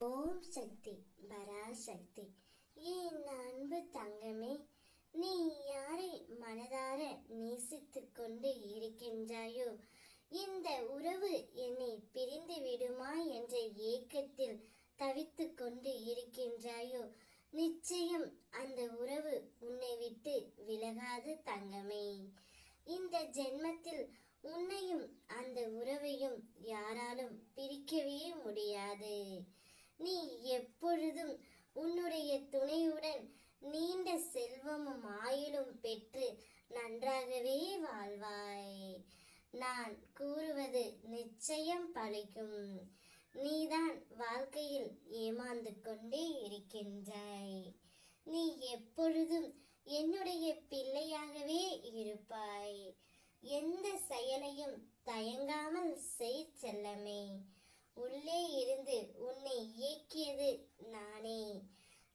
ஓம் சக்தி பராசக்தி. என் அன்பு தங்கமே, நீ யாரை மனதார நேசித்துக் கொண்டு இருக்கின்றாயோ, இந்த உறவு என்னை பிரிந்து விடுமா என்ற ஏக்கத்தில் தவித்து கொண்டு இருக்கின்றாயோ, நிச்சயம் அந்த உறவு உன்னை விட்டு விலகாது தங்கமே. இந்த ஜென்மத்தில் உன்னையும் அந்த உறவையும் யாராலும் பிரிக்கவே முடியாது. நீ எப்பொழுதும் உன்னுடைய துணையுடன் நீண்ட செல்வமும் ஆயுளும் பெற்று நன்றாகவே வாழ்வாய். நான் கூறுவது நிச்சயம் பலிக்கும். நீதான் வாழ்க்கையில் ஏமாந்து கொண்டே இருக்கின்றாய். நீ எப்பொழுதும் என்னுடைய பிள்ளையாகவே இருப்பாய். எந்த செயலையும் தயங்காமல் செய் செல்லமே. உள்ளே இருந்து உன்னை இயக்கியது நானே.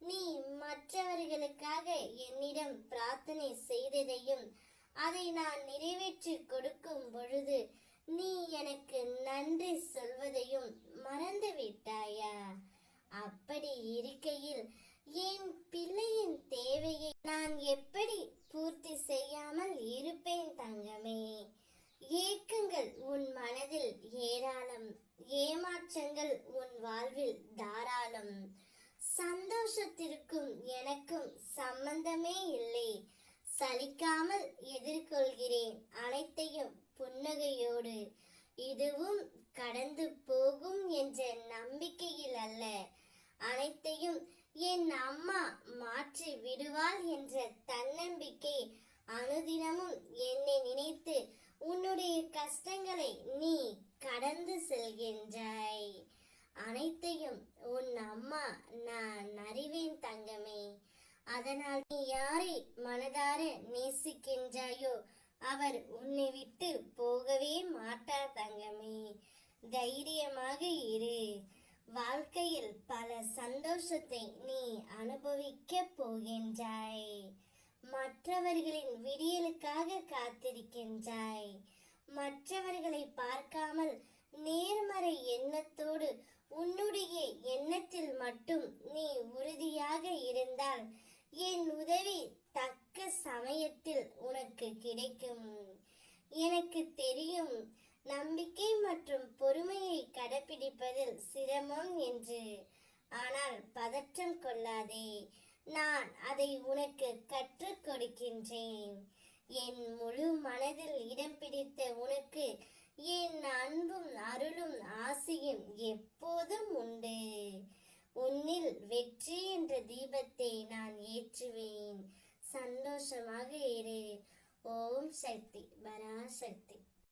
நீ மற்றவர்களுக்காக என்னிடம் பிரார்த்தனை செய்ததையும் அதை நான் நிறைவேற்றி கொடுக்கும் பொழுது நீ எனக்கு நன்றி சொல்வதையும் மறந்து விட்டாயா? அப்படி இருக்கையில் என் பிள்ளையின் தேவையை நான் எப்படி பூர்த்தி செய்யாமல் இருப்பேன் தங்கமே? ஏக்கங்கள் உன் மனதில் ஏராளம், ஏமாற்றங்கள் உன் வாழ்வில் தாராளம். சந்தோஷத்திற்கும் எனக்கும் சம்பந்தமே இல்லை. சலிக்காமல் எதிர்கொள்கிறேன் அனைத்தையும் புன்னகையோடு. இதுவும் கடந்து போகும் என்ற நம்பிக்கையில் அல்ல, அனைத்தையும் என் அம்மா மாற்றி விடுவாள் என்ற தன்னம்பிக்கை அனுதினமும் என்னை நினைத்து உன்னுடைய கஷ்டங்களை நீ கடந்து செல்கின்றாய். அனைத்தையும் உன் அம்மா நான் அறிவேன் தங்கமே. அதனால் நீ யாரை மனதார நேசிக்கின்றாயோ அவர் உன்னை விட்டு போகவே மாட்டார் தங்கமே. தைரியமாக இரு. வாழ்க்கையில் பல சந்தோஷத்தை நீ அனுபவிக்க போகின்றாய். மற்றவர்களின் விடியலுக்காக காத்திருக்கின்றாய். மற்றவர்களை பார்க்காமல் நேர்மறை எண்ணத்தோடு உன்னுடைய எண்ணத்தில் மட்டும் நீ உறுதியாக இருந்தால் என் உதவி தக்க சமயத்தில் உனக்கு கிடைக்கும். எனக்கு தெரியும் நம்பிக்கை மற்றும் பொறுமையை கடைபிடிப்பதில் சிரமம் என்று. ஆனால் பதற்றம் கொள்ளாதே, நான் அதை உனக்கு கற்றுக் கொடுக்கின்றேன். என் முழு மனதில் இடம் பிடித்த உனக்கு என் அன்பும் அருளும் ஆசையும் எப்போதும் உண்டு. உன்னில் வெற்றி என்ற தீபத்தை நான் ஏற்றுவேன். சந்தோஷமாக இரு. ஓம் சக்தி பராசக்தி.